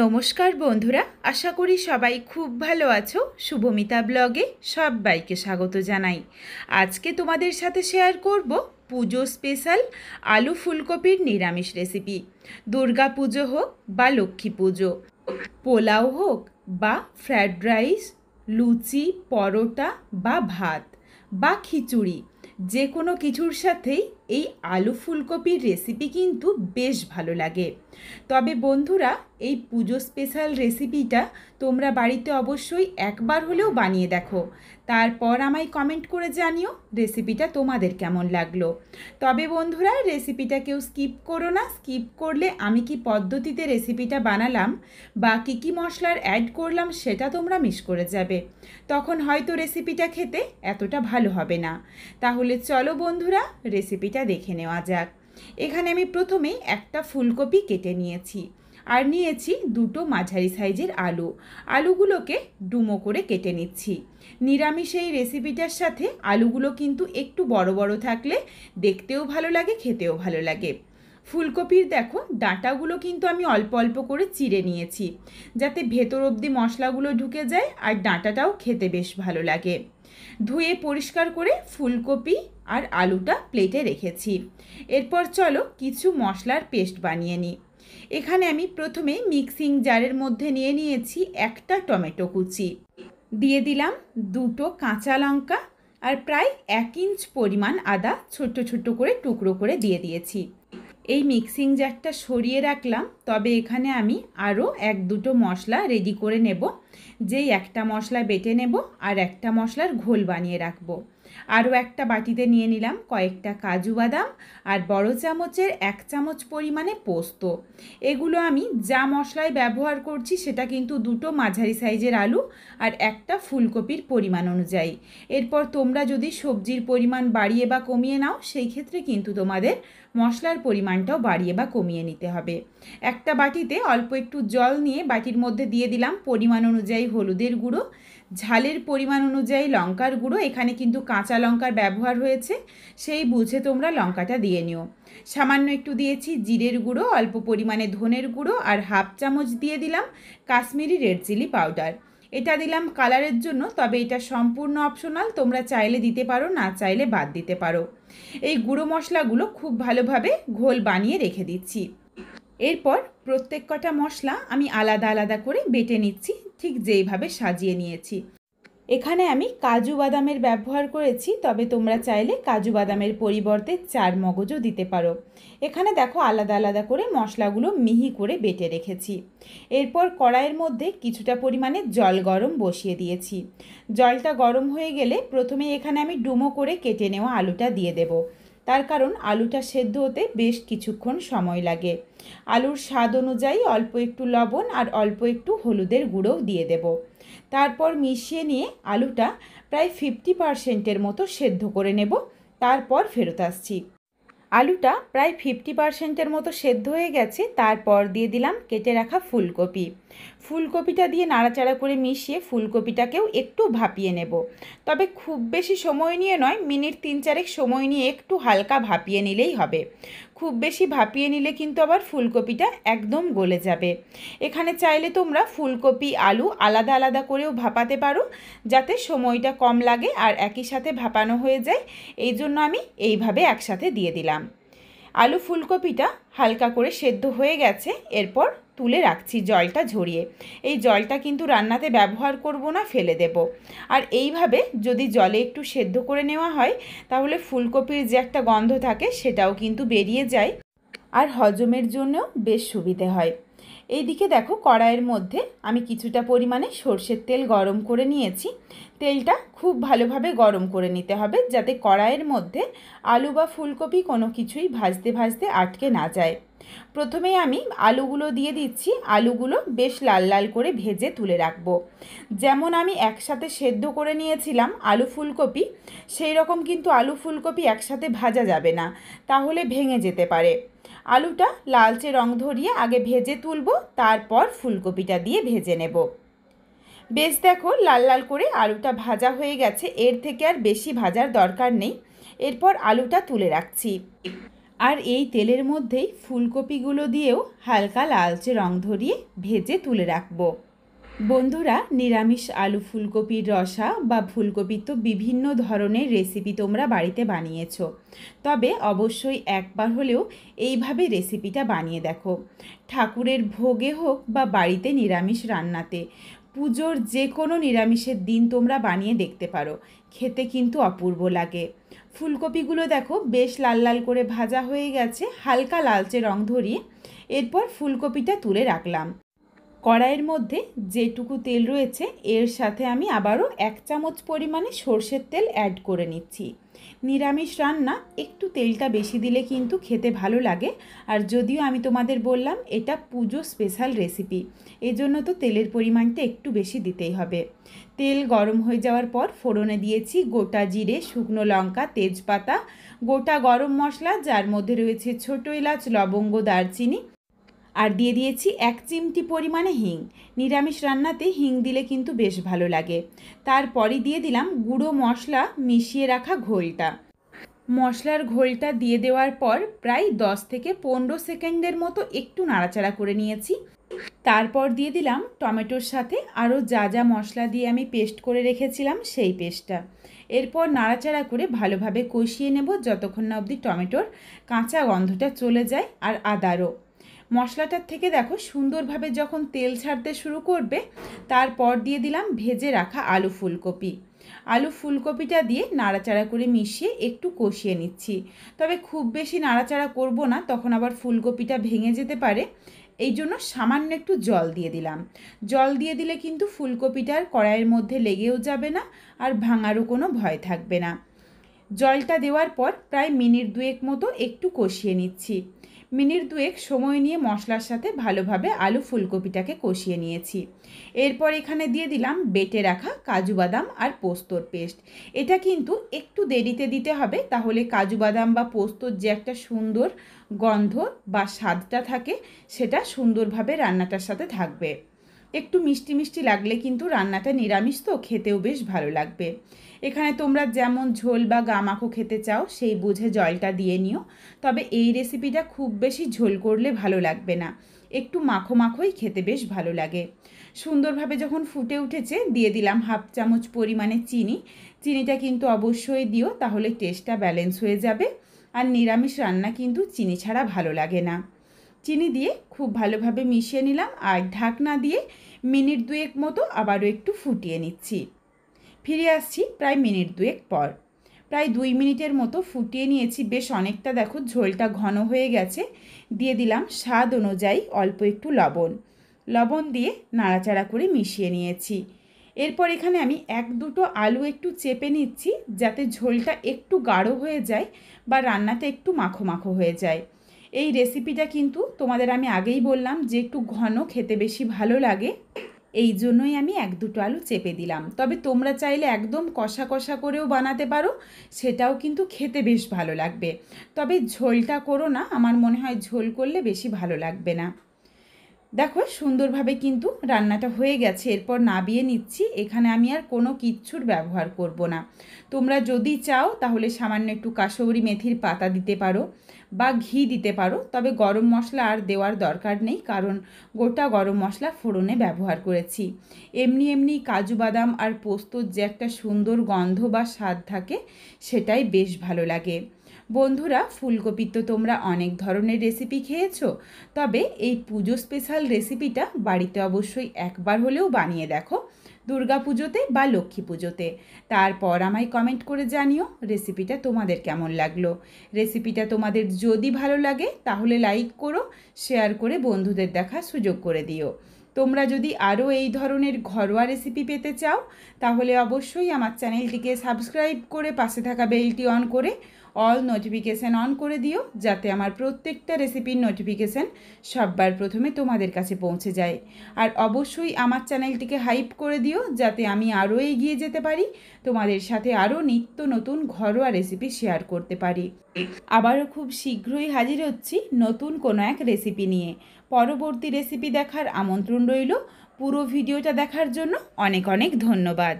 নমস্কার বন্ধুরা, আশা করি সবাই খুব ভালো আছো। শুভমিতা ব্লগে সবাইকে স্বাগত জানাই। আজকে তোমাদের সাথে শেয়ার করব পুজো স্পেশাল আলু ফুলকপির নিরামিষ রেসিপি। দুর্গা পুজো হোক বা লক্ষ্মী পুজো, পোলাও হোক বা ফ্রায়েড রাইস, লুচি, পরোটা বা ভাত বা খিচুড়ি, যে কোনো কিছুর সাথেই এই আলু ফুলকপির রেসিপি কিন্তু বেশ ভালো লাগে। তবে বন্ধুরা, এই পুজো স্পেশাল রেসিপিটা তোমরা বাড়িতে অবশ্যই একবার হলেও বানিয়ে দেখো, তারপর আমায় কমেন্ট করে জানিও রেসিপিটা তোমাদের কেমন লাগলো। তবে বন্ধুরা, রেসিপিটা কেউ স্কিপ করো না। স্কিপ করলে আমি কি পদ্ধতিতে রেসিপিটা বানালাম বা কী মশলার অ্যাড করলাম সেটা তোমরা মিস করে যাবে, তখন হয়তো রেসিপিটা খেতে এতটা ভালো হবে না। তাহলে চলো বন্ধুরা, রেসিপিটা দেখে নেওয়া যাক। এখানে আমি প্রথমেই একটা ফুলকপি কেটে নিয়েছি আর নিয়েছি দুটো মাঝারি সাইজের আলু। আলুগুলোকে ডুমো করে কেটে নিচ্ছি। নিরামিষ এই রেসিপিটার সাথে আলুগুলো কিন্তু একটু বড় বড় থাকলে দেখতেও ভালো লাগে, খেতেও ভালো লাগে। ফুলকপির দেখো ডাঁটাগুলো কিন্তু আমি অল্প অল্প করে চিড়ে নিয়েছি, যাতে ভেতর অবধি মশলাগুলো ঢুকে যায় আর ডাঁটাটাও খেতে বেশ ভালো লাগে। ধুয়ে পরিষ্কার করে ফুলকপি আর আলুটা প্লেটে রেখেছি। এরপর চলো কিছু মশলার পেস্ট বানিয়ে নিই। এখানে আমি প্রথমে মিক্সিং জারের মধ্যে নিয়ে নিয়েছি একটা টমেটো কুচি, দিয়ে দিলাম দুটো কাঁচা লঙ্কা আর প্রায় 1 ইঞ্চ পরিমাণ আদা ছোট্ট ছোট্ট করে টুকরো করে দিয়ে দিয়েছি। এই মিক্সিং জারটা সরিয়ে রাখলাম, তবে এখানে আমি আরও 1-2টো মশলা রেডি করে নেব। যেই একটা মশলা বেটে নেব আর একটা মশলার ঘোল বানিয়ে রাখবো। আরও একটা বাটিতে নিয়ে নিলাম কয়েকটা কাজু বাদাম আর বড় চামচের 1 চামচ পরিমাণে পোস্ত। এগুলো আমি যা মশলায় ব্যবহার করছি সেটা কিন্তু দুটো মাঝারি সাইজের আলু আর একটা ফুলকপির পরিমাণ অনুযায়ী। এরপর তোমরা যদি সবজির পরিমাণ বাড়িয়ে বা কমিয়ে নাও, সেই ক্ষেত্রে কিন্তু তোমাদের মশলার পরিমাণটাও বাড়িয়ে বা কমিয়ে নিতে হবে। একটা বাটিতে অল্প একটু জল নিয়ে বাটির মধ্যে দিয়ে দিলাম পরিমাণ অনুযায়ী হলুদের গুঁড়ো, ঝালের পরিমাণ অনুযায়ী লঙ্কার গুঁড়ো। এখানে কিন্তু কাঁচা লঙ্কার ব্যবহার হয়েছে, সেই বুঝে তোমরা লঙ্কাটা দিয়ে নিও। সামান্য একটু দিয়েছি জিরের গুঁড়ো, অল্প পরিমাণে ধনের গুঁড়ো আর 1/2 চামচ দিয়ে দিলাম কাশ্মীরি রেড চিলি পাউডার। এটা দিলাম কালারের জন্য, তবে এটা সম্পূর্ণ অপশনাল, তোমরা চাইলে দিতে পারো, না চাইলে বাদ দিতে পারো। এই গুঁড়ো মশলাগুলো খুব ভালোভাবে ঘোল বানিয়ে রেখে দিচ্ছি। এরপর প্রত্যেক কটা মশলা আমি আলাদা আলাদা করে বেটে নিচ্ছি, ঠিক যেইভাবে সাজিয়ে নিয়েছি। এখানে আমি কাজু বাদামের ব্যবহার করেছি, তবে তোমরা চাইলে কাজু বাদামের পরিবর্তে চার মগজও দিতে পারো। এখানে দেখো আলাদা আলাদা করে মশলাগুলো মিহি করে বেটে রেখেছি। এরপর কড়াইয়ের মধ্যে কিছুটা পরিমাণে জল গরম বসিয়ে দিয়েছি। জলটা গরম হয়ে গেলে প্রথমে এখানে আমি ডুমো করে কেটে নেওয়া আলুটা দিয়ে দেব, তার কারণ আলুটা সেদ্ধ হতে বেশ কিছুক্ষণ সময় লাগে। আলুর স্বাদ অনুযায়ী অল্প একটু লবণ আর অল্প একটু হলুদের গুঁড়োও দিয়ে দেব। তারপর মিশিয়ে নিয়ে আলুটা প্রায় 50%-এর মতো সেদ্ধ করে নেব। তারপর ফেরত আসছি। আলুটা প্রায় 50%-এর মতো সেদ্ধ হয়ে গেছে। তারপর দিয়ে দিলাম কেটে রাখা ফুলকপি। ফুলকপিটা দিয়ে নাড়াচাড়া করে মিশিয়ে ফুলকপিটাকেও একটু ভাপিয়ে নেব, তবে খুব বেশি সময় নিয়ে নয়, মিনিট 3-4 সময় নিয়ে একটু হালকা ভাপিয়ে নিলেই হবে। খুব বেশি ভাপিয়ে নিলে কিন্তু আবার ফুলকপিটা একদম গলে যাবে। এখানে চাইলে তোমরা ফুলকপি আলু আলাদা আলাদা করেও ভাপাতে পারো, যাতে সময়টা কম লাগে আর একই সাথে ভাপানো হয়ে যায়। এই জন্য আমি এইভাবে একসাথে দিয়ে দিলাম। আলু ফুলকপিটা হালকা করে সেদ্ধ হয়ে গেছে। এরপর তুলে রাখছি জলটা ঝরিয়ে। এই জলটা কিন্তু রান্নাতে ব্যবহার করব না, ফেলে দেব। আর এইভাবে যদি জলে একটু সেদ্ধ করে নেওয়া হয়, তাহলে ফুলকপির যে একটা গন্ধ থাকে সেটাও কিন্তু বেরিয়ে যায় আর হজমের জন্যও বেশ সুবিধে হয়। এইদিকে দেখো কড়াইয়ের মধ্যে আমি কিছুটা পরিমাণে সর্ষের তেল গরম করে নিয়েছি। তেলটা খুব ভালোভাবে গরম করে নিতে হবে, যাতে কড়াইয়ের মধ্যে আলু বা ফুলকপি কোনো কিছুই ভাজতে ভাজতে আটকে না যায়। প্রথমেই আমি আলুগুলো দিয়ে দিচ্ছি। আলুগুলো বেশ লাল লাল করে ভেজে তুলে রাখবো। যেমন আমি একসাথে সেদ্ধ করে নিয়েছিলাম আলু ফুলকপি, সেই রকম কিন্তু আলু ফুলকপি একসাথে ভাজা যাবে না, তাহলে ভেঙে যেতে পারে। আলুটা লালচে রং ধরিয়ে আগে ভেজে তুলব, তারপর ফুলকপিটা দিয়ে ভেজে নেব। বেশ দেখো লাল লাল করে আলুটা ভাজা হয়ে গেছে, এর থেকে আর বেশি ভাজার দরকার নেই। এরপর আলুটা তুলে রাখছি। আর এই তেলের মধ্যেই ফুলকপিগুলো দিয়েও হালকা লালচে রং ধরিয়ে ভেজে তুলে রাখবো। বন্ধুরা, নিরামিষ আলু ফুলকপির রসা বা ফুলকপির তো বিভিন্ন ধরনের রেসিপি তোমরা বাড়িতে বানিয়েছো, তবে অবশ্যই একবার হলেও এইভাবে রেসিপিটা বানিয়ে দেখো। ঠাকুরের ভোগে হোক বা বাড়িতে নিরামিষ রান্নাতে, পুজোর যে কোনো নিরামিষের দিন তোমরা বানিয়ে দেখতে পারো, খেতে কিন্তু অপূর্ব লাগে। ফুলকপিগুলো দেখো বেশ লাল লাল করে ভাজা হয়ে গেছে, হালকা লালচে রং ধরিয়ে। এরপর ফুলকপিটা তুলে রাখলাম। কড়াইয়ের মধ্যে যেটুকু তেল রয়েছে এর সাথে আমি আবারও 1 চামচ পরিমাণে সর্ষের তেল অ্যাড করে নিচ্ছি। নিরামিষ রান্না একটু তেলটা বেশি দিলে কিন্তু খেতে ভালো লাগে। আর যদিও আমি তোমাদের বললাম এটা পুজো স্পেশাল রেসিপি, এই জন্য তো তেলের পরিমাণটা একটু বেশি দিতেই হবে। তেল গরম হয়ে যাওয়ার পর ফোড়নে দিয়েছি গোটা জিরে, শুকনো লঙ্কা, তেজপাতা, গোটা গরম মশলা যার মধ্যে রয়েছে ছোটো এলাচ, লবঙ্গ, দারচিনি, আর দিয়ে দিয়েছি 1 চিমটি পরিমাণে হিং। নিরামিষ রান্নাতে হিং দিলে কিন্তু বেশ ভালো লাগে। তারপরে দিয়ে দিলাম গুঁড়ো মশলা মিশিয়ে রাখা ঘোলটা। মশলার ঘোলটা দিয়ে দেওয়ার পর প্রায় 10 থেকে 15 সেকেন্ডের মতো একটু নাড়াচাড়া করে নিয়েছি। তারপর দিয়ে দিলাম টমেটোর সাথে আরও যা যা মশলা দিয়ে আমি পেস্ট করে রেখেছিলাম সেই পেস্টটা। এরপর নাড়াচাড়া করে ভালোভাবে কষিয়ে নেব যতক্ষণ না অবধি টমেটোর কাঁচা গন্ধটা চলে যায়, আর আদারও। মশলাটার থেকে দেখো সুন্দরভাবে যখন তেল ছাড়তে শুরু করবে, তারপর দিয়ে দিলাম ভেজে রাখা আলু ফুলকপি। আলু ফুলকপিটা দিয়ে নাড়াচাড়া করে মিশিয়ে একটু কষিয়ে নিচ্ছি। তবে খুব বেশি নাড়াচাড়া করব না, তখন আবার ফুলকপিটা ভেঙে যেতে পারে। এই জন্য সামান্য একটু জল দিয়ে দিলাম। জল দিয়ে দিলে কিন্তু ফুলকপিটার কড়াইয়ের মধ্যে লেগেও যাবে না, আর ভাঙারও কোনো ভয় থাকবে না। জলটা দেওয়ার পর প্রায় মিনিট 2 মতো একটু কষিয়ে নিচ্ছি। মিনিট 2 সময় নিয়ে মশলার সাথে ভালোভাবে আলু ফুলকপিটাকে কষিয়ে নিয়েছি। এরপর এখানে দিয়ে দিলাম বেটে রাখা কাজু বাদাম আর পোস্তর পেস্ট। এটা কিন্তু একটু দেরিতে দিতে হবে, তাহলে কাজু বাদাম বা পোস্তর যে একটা সুন্দর গন্ধ বা স্বাদটা থাকে সেটা সুন্দরভাবে রান্নাটার সাথে থাকবে। একটু মিষ্টি মিষ্টি লাগলে কিন্তু রান্নাটা নিরামিষ তো খেতেও বেশ ভালো লাগবে। এখানে তোমরা যেমন ঝোল বা গামাখো খেতে চাও সেই বুঝে জলটা দিয়ে নিও। তবে এই রেসিপিটা খুব বেশি ঝোল করলে ভালো লাগবে না, একটু মাখো মাখোই খেতে বেশ ভালো লাগে। সুন্দরভাবে যখন ফুটে উঠেছে দিয়ে দিলাম 1/2 চামচ পরিমাণে চিনি। চিনিটা কিন্তু অবশ্যই দিও, তাহলে টেস্টটা ব্যালেন্স হয়ে যাবে। আর নিরামিষ রান্না কিন্তু চিনি ছাড়া ভালো লাগে না। চিনি দিয়ে খুব ভালোভাবে মিশিয়ে নিলাম, আর ঢাকনা দিয়ে মিনিট 2 মতো আবারও একটু ফুটিয়ে নিচ্ছি। ফিরে আসছি প্রায় মিনিট 2 পর। প্রায় 2 মিনিটের মতো ফুটিয়ে নিয়েছি, বেশ অনেকটা দেখো ঝোলটা ঘন হয়ে গেছে। দিয়ে দিলাম স্বাদ অনুযায়ী অল্প একটু লবণ দিয়ে নাড়াচাড়া করে মিশিয়ে নিয়েছি। এরপর এখানে আমি 1-2টো আলু একটু চেপে নিচ্ছি, যাতে ঝোলটা একটু গাঢ় হয়ে যায় বা রান্নাটা একটু মাখো মাখো হয়ে যায়। এই রেসিপিটা কিন্তু তোমাদের আমি আগেই বললাম যে একটু ঘন খেতে বেশি ভালো লাগে, এই জন্যই আমি 1-2টো আলু চেপে দিলাম। তবে তোমরা চাইলে একদম কষা কষা করেও বানাতে পারো, সেটাও কিন্তু খেতে বেশ ভালো লাগবে। তবে ঝোলটা করো না, আমার মনে হয় ঝোল করলে বেশি ভালো লাগবে না। দেখো সুন্দরভাবে কিন্তু রান্নাটা হয়ে গেছে। এরপর নাবিয়ে নিচ্ছি। এখানে আমি আর কোনো কিচ্ছুর ব্যবহার করব না। তোমরা যদি চাও তাহলে সামান্য একটু কাসৌরি মেথির পাতা দিতে পারো বা ঘি দিতে পারো, তবে গরম মশলা আর দেওয়ার দরকার নেই, কারণ গোটা গরম মশলা ফোড়নে ব্যবহার করেছি। এমনি এমনি কাজু বাদাম আর পোস্তর যে একটা সুন্দর গন্ধ বা স্বাদ থাকে সেটাই বেশ ভালো লাগে। বন্ধুরা, ফুলকপির তো তোমরা অনেক ধরনের রেসিপি খেয়েছো, তবে এই পুজো স্পেশাল রেসিপিটা বাড়িতে অবশ্যই একবার হলেও বানিয়ে দেখো, দুর্গা পুজোতে বা লক্ষ্মী পুজোতে। তারপর আমায় কমেন্ট করে জানিও রেসিপিটা তোমাদের কেমন লাগলো। রেসিপিটা তোমাদের যদি ভালো লাগে তাহলে লাইক করো, শেয়ার করে বন্ধুদের দেখার সুযোগ করে দিও। তোমরা যদি আরও এই ধরনের ঘরোয়া রেসিপি পেতে চাও তাহলে অবশ্যই আমার চ্যানেলটিকে সাবস্ক্রাইব করে পাশে থাকা বেলটি অন করে অল নোটিফিকেশান অন করে দিও, যাতে আমার প্রত্যেকটা রেসিপির নোটিফিকেশান সবার প্রথমে তোমাদের কাছে পৌঁছে যায়। আর অবশ্যই আমার চ্যানেলটিকে হাইপ করে দিও, যাতে আমি আরও এগিয়ে যেতে পারি, তোমাদের সাথে আরও নিত্য নতুন ঘরোয়া রেসিপি শেয়ার করতে পারি। আবারও খুব শীঘ্রই হাজির হচ্ছি নতুন কোনো এক রেসিপি নিয়ে। পরবর্তী রেসিপি দেখার আমন্ত্রণ রইল। পুরো ভিডিওটা দেখার জন্য অনেক অনেক ধন্যবাদ।